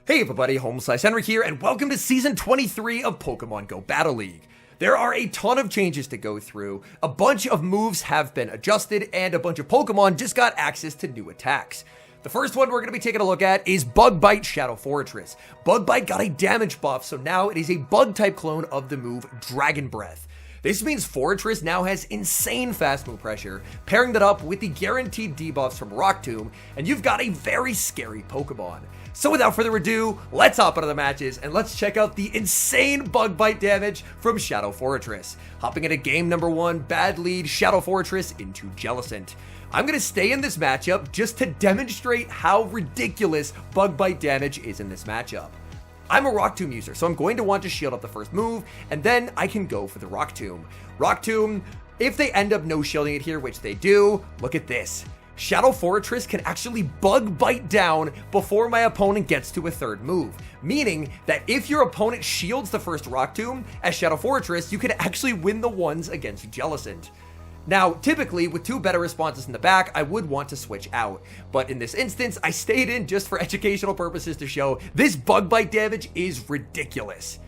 Hey everybody, HomeSliceHenry here, and welcome to Season 23 of Pokemon Go Battle League. There are a ton of changes to go through, a bunch of moves have been adjusted, and a bunch of Pokemon just got access to new attacks. The first one we're going to be taking a look at is Bug Bite Shadow Forretress. Bug Bite got a damage buff, so now it is a Bug-type clone of the move Dragon Breath. This means Forretress now has insane fast move pressure, pairing that up with the guaranteed debuffs from Rock Tomb, and you've got a very scary Pokemon. So without further ado, let's hop into the matches and let's check out the insane Bug Bite damage from Shadow Forretress. Hopping into game number 1, bad lead, Shadow Forretress into Jellicent. I'm going to stay in this matchup just to demonstrate how ridiculous Bug Bite damage is in this matchup. I'm a Rock Tomb user, so I'm going to want to shield up the first move, and then I can go for the Rock Tomb. Rock Tomb, if they end up no shielding it here, which they do, look at this. Shadow Forretress can actually Bug Bite down before my opponent gets to a third move, meaning that if your opponent shields the first Rock Tomb as Shadow Forretress, you can actually win the ones against Jellicent. Now, typically, with two better responses in the back, I would want to switch out, but in this instance, I stayed in just for educational purposes to show this Bug Bite damage is ridiculous.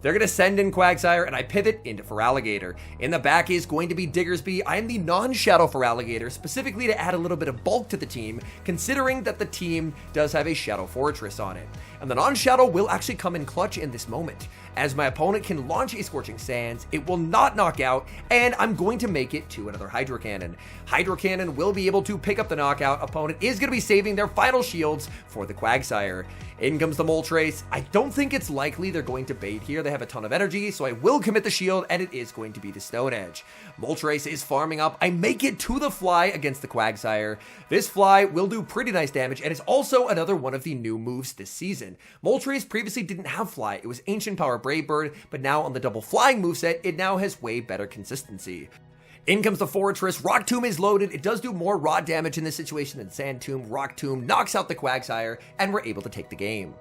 They're going to send in Quagsire, and I pivot into Feraligatr. In the back is going to be Diggersby. I am the non-Shadow Feraligatr, specifically to add a little bit of bulk to the team, considering that the team does have a Shadow Forretress on it. And the non-Shadow will actually come in clutch in this moment. As my opponent can launch a Scorching Sands, it will not knock out, and I'm going to make it to another Hydro Cannon. Hydro Cannon will be able to pick up the knockout. Opponent is going to be saving their final shields for the Quagsire. In comes the Moltres. I don't think it's likely they're going to bait here. They have a ton of energy, so I will commit the shield, and it is going to be the Stone Edge. Moltres is farming up. I make it to the Fly against the Quagsire. This Fly will do pretty nice damage, and is also another one of the new moves this season. Moltres previously didn't have Fly. It was Ancient Power Brave Bird, but now on the double flying moveset, it now has way better consistency. In comes the Forretress. Rock Tomb is loaded. It does do more raw damage in this situation than Sand Tomb. Rock Tomb knocks out the Quagsire, and we're able to take the game.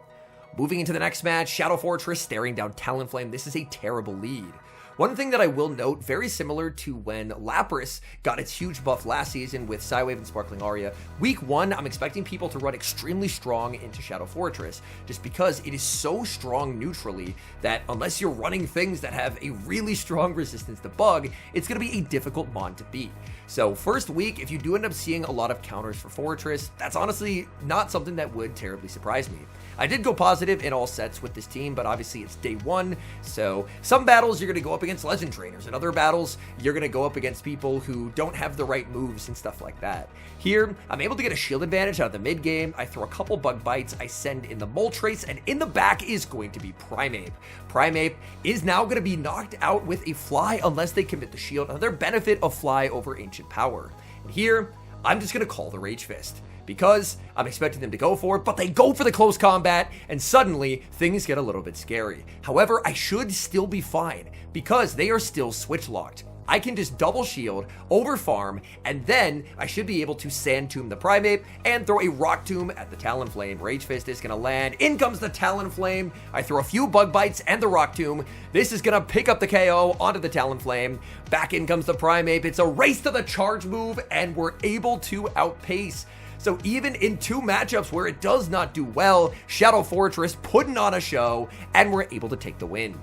Moving into the next match, Shadow Forretress staring down Talonflame. This is a terrible lead. One thing that I will note, very similar to when Lapras got its huge buff last season with Psywave and Sparkling Aria, week 1, I'm expecting people to run extremely strong into Shadow Forretress, just because it is so strong neutrally that unless you're running things that have a really strong resistance to bug, it's going to be a difficult mon to beat. So first week, if you do end up seeing a lot of counters for Forretress, that's honestly not something that would terribly surprise me. I did go positive in all sets with this team, but obviously it's day 1, so some battles you're going to go up against Legend Trainers, and other battles you're going to go up against people who don't have the right moves and stuff like that. Here, I'm able to get a shield advantage out of the mid game. I throw a couple Bug Bites, I send in the Moltres, and in the back is going to be Primeape. Primeape is now going to be knocked out with a Fly unless they commit the shield, another benefit of Fly over Ancient Power. And here, I'm just going to call the Rage Fist, because I'm expecting them to go for it, but they go for the close combat, and suddenly things get a little bit scary. However, I should still be fine, because they are still switch locked. I can just double shield, over farm, and then I should be able to Sand Tomb the Primeape and throw a Rock Tomb at the Talonflame. Rage Fist is going to land. In comes the Talonflame. I throw a few Bug Bites and the Rock Tomb. This is going to pick up the KO onto the Talonflame. Back in comes the Primeape. It's a race to the charge move, and we're able to outpace. So even in 2 matchups where it does not do well, Shadow Forretress putting on a show, and we're able to take the win.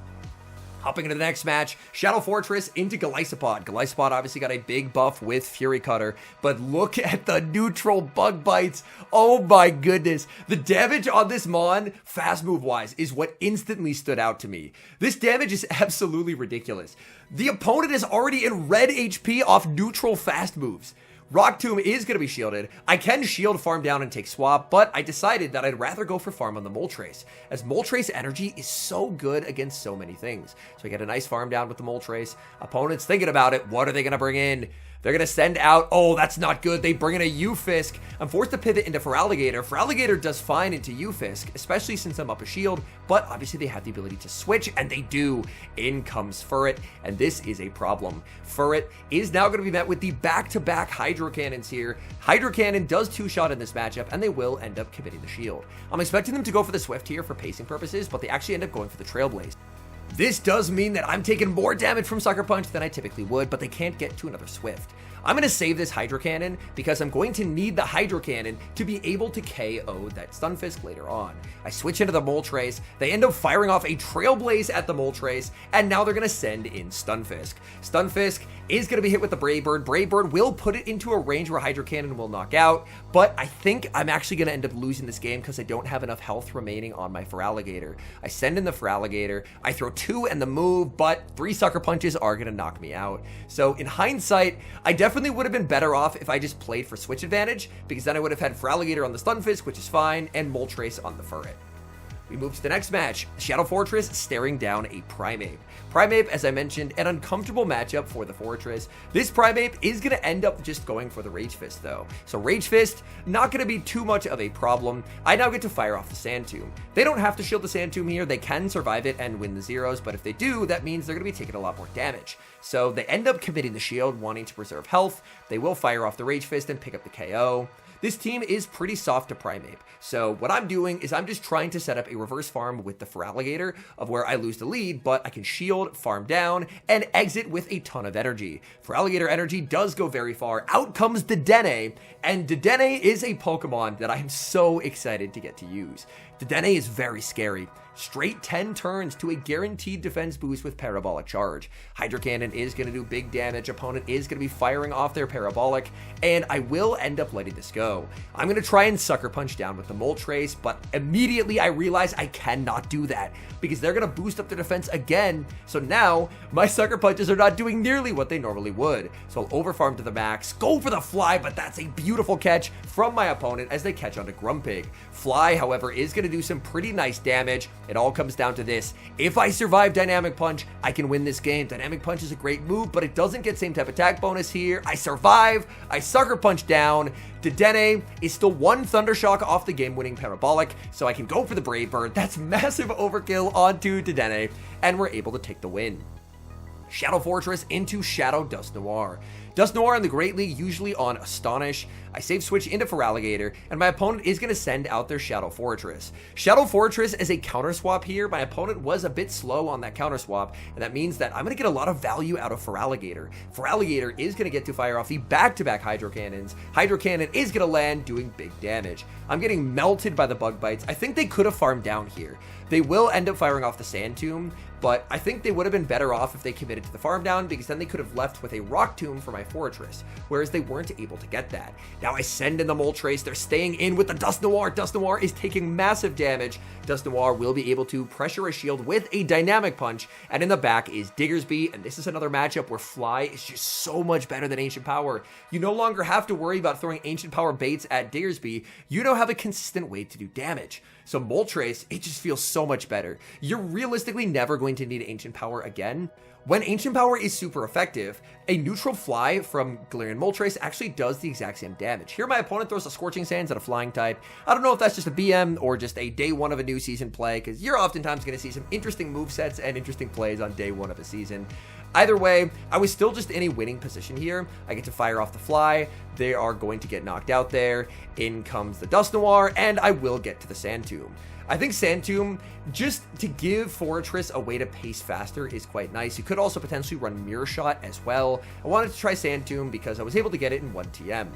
Hopping into the next match, Shadow Forretress into Golisopod. Golisopod obviously got a big buff with Fury Cutter, but look at the neutral Bug Bites. Oh my goodness. The damage on this mon, fast move wise, is what instantly stood out to me. This damage is absolutely ridiculous. The opponent is already in red HP off neutral fast moves. Rock Tomb is going to be shielded. I can shield farm down and take swap, but I decided that I'd rather go for farm on the Moltres, as Moltres energy is so good against so many things. So I get a nice farm down with the Moltres. Opponents thinking about it. What are they going to bring in? They're going to send out, oh, that's not good. They bring in a Ufisk. I'm forced to pivot into Feraligatr. Feraligatr does fine into Ufisk, especially since I'm up a shield, but obviously they have the ability to switch, and they do. In comes Furret, and this is a problem. Furret is now going to be met with the back-to-back Hydro Cannons here. Hydro Cannon does 2-shot in this matchup, and they will end up committing the shield. I'm expecting them to go for the Swift here for pacing purposes, but they actually end up going for the Trailblaze. This does mean that I'm taking more damage from Sucker Punch than I typically would, but they can't get to another Swift. I'm going to save this Hydro Cannon because I'm going to need the Hydro Cannon to be able to KO that Stunfisk later on. I switch into the Moltres, they end up firing off a Trailblaze at the Moltres, and now they're going to send in Stunfisk. Stunfisk is going to be hit with the Brave Bird. Brave Bird will put it into a range where Hydro Cannon will knock out, but I think I'm actually going to end up losing this game because I don't have enough health remaining on my Feraligatr. I send in the Feraligatr, I throw 2 and the move, but 3 Sucker Punches are going to knock me out. So in hindsight, I definitely would have been better off if I just played for switch advantage, because then I would have had Feraligatr on the Stunfisk, which is fine, and Moltres on the Furret. We move to the next match, Shadow Forretress staring down a Primeape. Primeape, as I mentioned, an uncomfortable matchup for the Forretress. This Primeape is going to end up just going for the Rage Fist though. So Rage Fist, not going to be too much of a problem. I now get to fire off the Sand Tomb. They don't have to shield the Sand Tomb here. They can survive it and win the zeros, but if they do, that means they're going to be taking a lot more damage. So they end up committing the shield, wanting to preserve health. They will fire off the Rage Fist and pick up the KO. This team is pretty soft to Primeape, so what I'm doing is I'm just trying to set up a reverse farm with the Feraligatr of where I lose the lead, but I can shield, farm down, and exit with a ton of energy. Feraligatr energy does go very far. Out comes Dedenne, and Dedenne is a Pokemon that I am so excited to get to use. Dedenne is very scary. Straight 10 turns to a guaranteed defense boost with Parabolic Charge. Hydro Cannon is going to do big damage. Opponent is going to be firing off their Parabolic, and I will end up letting this go. I'm going to try and Sucker Punch down with the Moltres, but immediately I realize I cannot do that because they're going to boost up their defense again. So now my Sucker Punches are not doing nearly what they normally would. So I'll overfarm to the max, go for the Fly, but that's a beautiful catch from my opponent as they catch onto Grumpig. Fly, however, is going to do some pretty nice damage. It all comes down to this. If I survive Dynamic Punch, I can win this game. Dynamic Punch is a great move, but it doesn't get same type attack bonus here. I survive. I Sucker Punch down. Dedenne is still 1 Thundershock off the game-winning Parabolic, so I can go for the Brave Bird. That's massive overkill onto Dedenne, and we're able to take the win. Shadow Forretress into Shadow Dusknoir. Dusknoir in the Great League usually on Astonish. I save switch into Feraligatr, and my opponent is going to send out their Shadow Forretress. Shadow Forretress is a counter swap here. My opponent was a bit slow on that counter swap, and that means that I'm going to get a lot of value out of Feraligatr. Feraligatr is going to get to fire off the back-to-back Hydro Cannons. Hydro Cannon is going to land doing big damage. I'm getting melted by the Bug Bites. I think they could have farmed down here. They will end up firing off the Sand Tomb, but I think they would have been better off if they committed to the farm down, because then they could have left with a Rock Tomb for my Forretress, whereas they weren't able to get that. Now I send in the Moltres. They're staying in with the Dusknoir. Dusknoir is taking massive damage. Dusknoir will be able to pressure a shield with a Dynamic Punch, and in the back is Diggersby, and this is another matchup where Fly is just so much better than Ancient Power. You no longer have to worry about throwing Ancient Power baits at Diggersby. You now have a consistent way to do damage. So Moltres, it just feels so much better. You're realistically never going to need Ancient Power again. When Ancient Power is super effective, a neutral Fly from Galarian Moltres actually does the exact same damage. Here my opponent throws a Scorching Sands at a Flying type. I don't know if that's just a BM or just a day 1 of a new season play, because you're oftentimes going to see some interesting movesets and interesting plays on day 1 of a season. Either way, I was still just in a winning position here. I get to fire off the Fly. They are going to get knocked out there. In comes the Dusknoir, and I will get to the Sand Tomb. I think Sand Tomb, just to give Forretress a way to pace faster, is quite nice. You could also potentially run Mirror Shot as well. I wanted to try Sand Tomb because I was able to get it in 1 TM.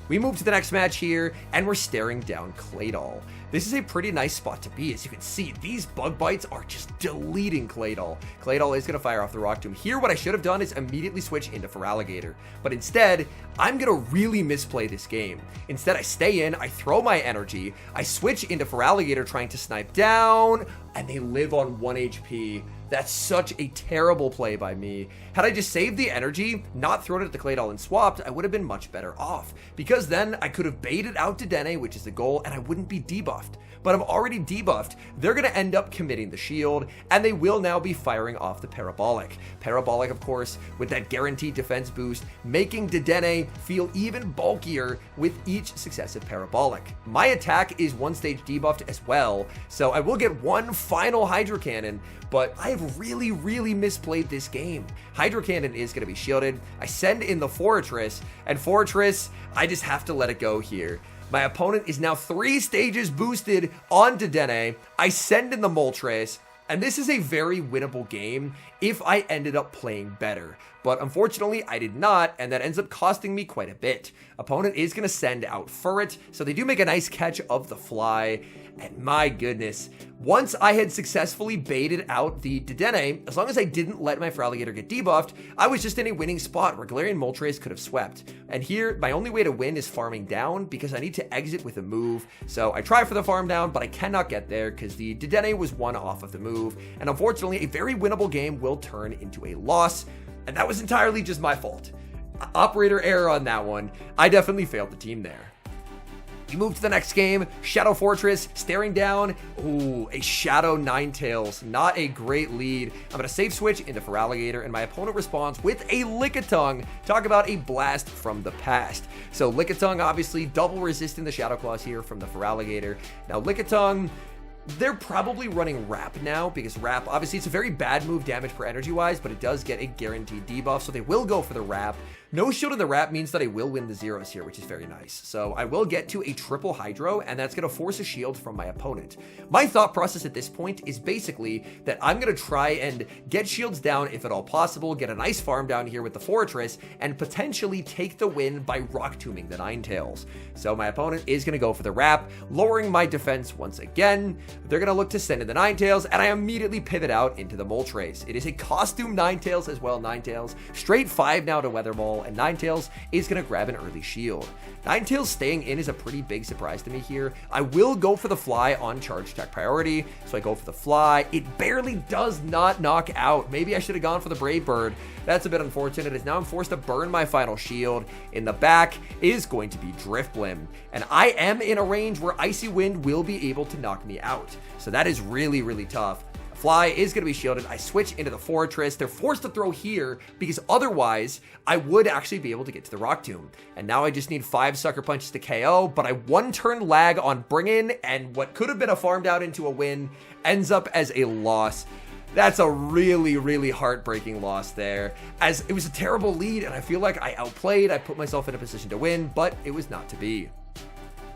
We move to the next match here, and we're staring down Claydol. This is a pretty nice spot to be. As you can see, these Bug Bites are just deleting Claydol. Claydol is going to fire off the Rock Tomb. Here, what I should have done is immediately switch into Feraligatr. But instead, I'm going to really misplay this game. Instead, I stay in, I throw my energy, I switch into Feraligatr trying to snipe down, and they live on 1 HP. That's such a terrible play by me. Had I just saved the energy, not thrown it at the Claydol and swapped, I would have been much better off. Because then I could have baited out Dedenne, which is the goal, and I wouldn't be debuffed. But I'm already debuffed. They're going to end up committing the shield, and they will now be firing off the Parabolic. Parabolic, of course, with that guaranteed defense boost, making Dedenne feel even bulkier with each successive Parabolic. My attack is 1 stage debuffed as well, so I will get 1 final Hydro Cannon, but I have really misplayed this game. Hydro Cannon is going to be shielded. I send in the Forretress, and Forretress, I just have to let it go here. My opponent is now 3 stages boosted on Dedenne. I send in the Moltres. And this is a very winnable game if I ended up playing better. But unfortunately, I did not, and that ends up costing me quite a bit. Opponent is going to send out Furret, so they do make a nice catch of the fly. And my goodness, once I had successfully baited out the Dedenne, as long as I didn't let my Feraligatr get debuffed, I was just in a winning spot where Galarian Moltres could have swept. And here, my only way to win is farming down because I need to exit with a move. So I try for the farm down, but I cannot get there because the Dedenne was one off of the move. And unfortunately, a very winnable game will turn into a loss. And that was entirely just my fault. Operator error on that one. I definitely failed the team there. We move to the next game, Shadow Forretress, staring down, ooh, a Shadow Ninetales, not a great lead. I'm going to safe switch into Feraligatr, and my opponent responds with a Lickitung. Talk about a blast from the past. So Lickitung, obviously, double resisting the Shadow Claws here from the Feraligatr. Now Lickitung, they're probably running Wrap now, because Wrap, obviously, it's a very bad move damage per energy-wise, but it does get a guaranteed debuff, so they will go for the Wrap. No shield in the Wrap means that I will win the zeros here, which is very nice. So I will get to a triple Hydro, and that's going to force a shield from my opponent. My thought process at this point is basically that I'm going to try and get shields down if at all possible, get a nice farm down here with the Forretress, and potentially take the win by Rock Tombing the Ninetales. So my opponent is going to go for the Wrap, lowering my defense once again. They're going to look to send in the Ninetales, and I immediately pivot out into the Moltres. It is a costume Ninetales as well, Ninetales. Straight 5 now to Weather Ball, and Ninetales is going to grab an early shield. Ninetales staying in is a pretty big surprise to me here. I will go for the fly on charge attack priority, so I go for the fly. It barely does not knock out. Maybe I should have gone for the Brave Bird. That's a bit unfortunate, as now I'm forced to burn my final shield. In the back is going to be Drifblim, and I am in a range where Icy Wind will be able to knock me out. So that is really, really tough. Fly is going to be shielded. I switch into the Forretress. They're forced to throw here because otherwise I would actually be able to get to the Rock Tomb. And now I just need 5 Sucker Punches to KO, but I 1-turn lag on Bring In, and what could have been a farm down into a win ends up as a loss. That's a really, really heartbreaking loss there, as it was a terrible lead, and I feel like I outplayed. I put myself in a position to win, but it was not to be.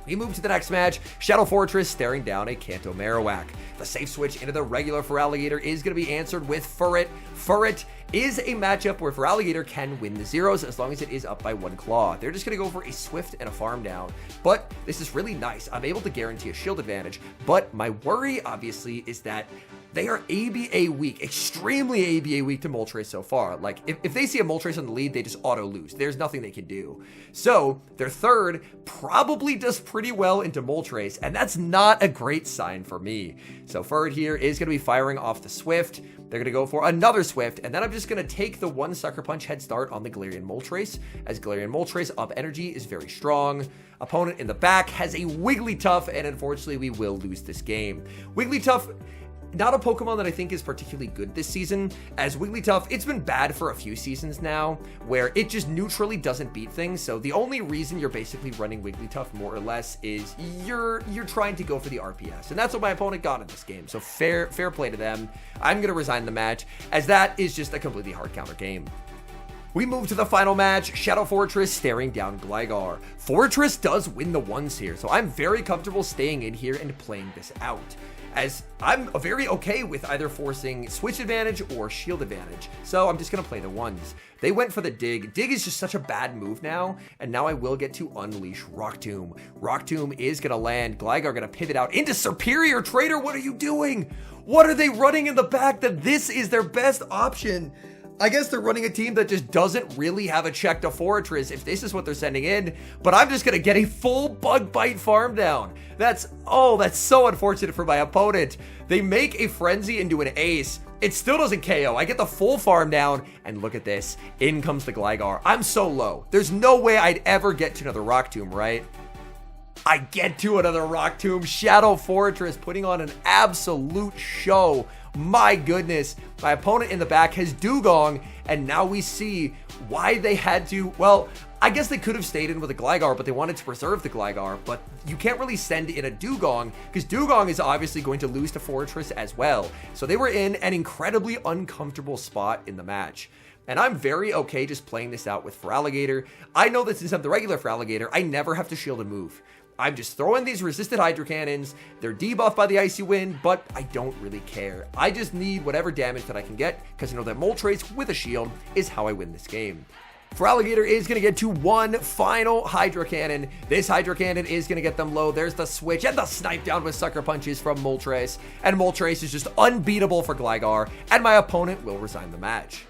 We move to the next match, Shadow Forretress staring down a Kanto Marowak. The safe switch into the regular Feraligatr is going to be answered with Furret. Furret is a matchup where Feraligatr can win the zeros as long as it is up by 1 claw. They're just going to go for a Swift and a farm down, but this is really nice. I'm able to guarantee a shield advantage, but my worry, obviously, is that they are ABA weak, extremely ABA weak to Moltres so far. Like, if they see a Moltres on the lead, they just auto lose. There's nothing they can do. So, their third probably does pretty well into Moltres, and that's not a great sign for me. So, Furret here is going to be firing off the Swift. They're going to go for another Swift, and then I'm just going to take the 1 Sucker Punch head start on the Galarian Moltres, as Galarian Moltres up energy is very strong. Opponent in the back has a Wigglytuff, and unfortunately, we will lose this game. Wigglytuff, not a Pokemon that I think is particularly good this season, as Wigglytuff, it's been bad for a few seasons now, where it just neutrally doesn't beat things, so the only reason you're basically running Wigglytuff more or less is you're trying to go for the RPS, and that's what my opponent got in this game, so fair play to them. I'm going to resign the match, as that is just a completely hard counter game. We move to the final match, Shadow Forretress staring down Gligar. Forretress does win the ones here, so I'm very comfortable staying in here and playing this out, as I'm very okay with either forcing switch advantage or shield advantage. So I'm just going to play the ones. They went for the Dig. Dig is just such a bad move now, and now I will get to unleash Rock Tomb. Rock Tomb is going to land. Gligar going to pivot out into Superior Trader. What are you doing? What are they running in the back that this is their best option? I guess they're running a team that just doesn't really have a check to Forretress if this is what they're sending in, but I'm just going to get a full Bug Bite farm down. That's so unfortunate for my opponent. They make a Frenzy into an Ace. It still doesn't KO. I get the full farm down, and look at this. In comes the Gligar. I'm so low. There's no way I'd ever get to another Rock Tomb, right? I get to another Rock Tomb. Shadow Forretress putting on an absolute show. My goodness, my opponent in the back has Dugong, and now we see why they had to, well, I guess they could have stayed in with a Gligar, but they wanted to preserve the Gligar, but you can't really send in a Dugong, because Dugong is obviously going to lose to Forretress as well. So they were in an incredibly uncomfortable spot in the match. And I'm very okay just playing this out with Feraligatr. I know that since I'm the regular Feraligatr, I never have to shield a move. I'm just throwing these resisted Hydro Cannons. They're debuffed by the Icy Wind, but I don't really care. I just need whatever damage that I can get, because I know that Moltres with a shield is how I win this game. Feraligatr is going to get to one final Hydro Cannon. This Hydro Cannon is going to get them low. There's the switch and the snipe down with Sucker Punches from Moltres. And Moltres is just unbeatable for Gligar, and my opponent will resign the match.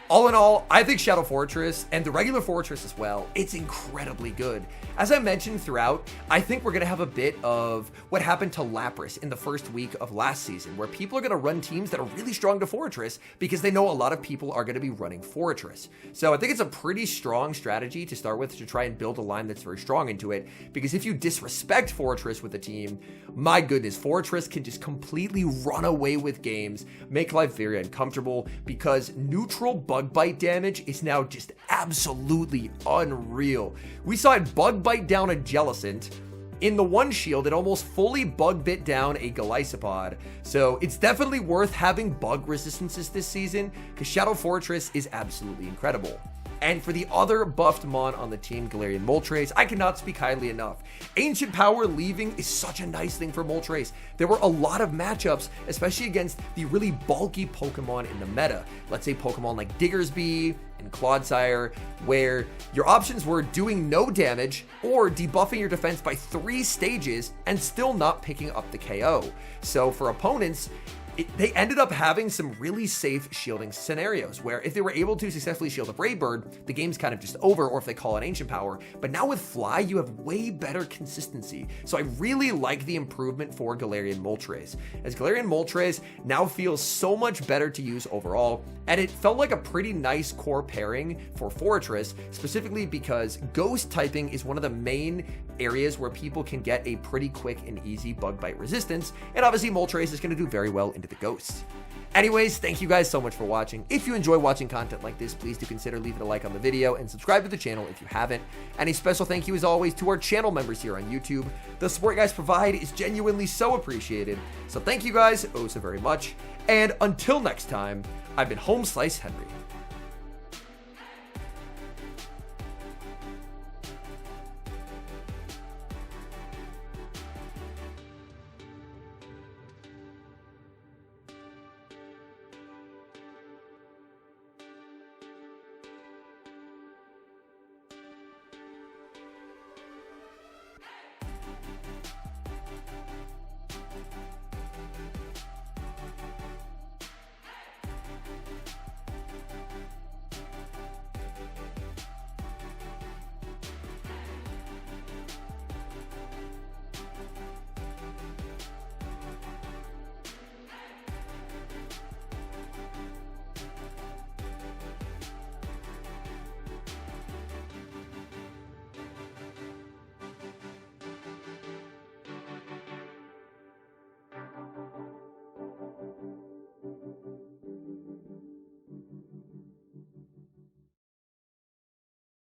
All in all, I think Shadow Forretress and the regular Forretress as well, it's incredibly good. As I mentioned throughout, I think we're going to have a bit of what happened to Lapras in the first week of last season, where people are going to run teams that are really strong to Forretress because they know a lot of people are going to be running Forretress. So I think it's a pretty strong strategy to start with to try and build a line that's very strong into it, because if you disrespect Forretress with a team, my goodness, Forretress can just completely run away with games, make life very uncomfortable, because neutral bug bite damage is now just absolutely unreal. We saw it bug bite down a Jellicent. In the one shield, it almost fully bug bit down a Golisopod. So it's definitely worth having bug resistances this season, because Shadow Forretress is absolutely incredible. And for the other buffed mon on the team, Galarian Moltres, I cannot speak highly enough. Ancient Power leaving is such a nice thing for Moltres. There were a lot of matchups, especially against the really bulky Pokemon in the meta. Let's say Pokemon like Diggersby and Clodsire, where your options were doing no damage or debuffing your defense by 3 stages and still not picking up the KO. So for opponents, they ended up having some really safe shielding scenarios where if they were able to successfully shield a Brave Bird, the game's kind of just over, or if they call an Ancient Power. But now with Fly, you have way better consistency. So I really like the improvement for Galarian Moltres, as Galarian Moltres now feels so much better to use overall, and it felt like a pretty nice core pairing for Forretress, specifically because Ghost typing is one of the main areas where people can get a pretty quick and easy bug bite resistance, and obviously Moltres is going to do very well into the Ghosts. Anyways, thank you guys so much for watching. If you enjoy watching content like this, please do consider leaving a like on the video and subscribe to the channel if you haven't. And a special thank you as always to our channel members here on YouTube. The support you guys provide is genuinely so appreciated. So thank you guys oh so very much. And until next time, I've been HomeSliceHenry.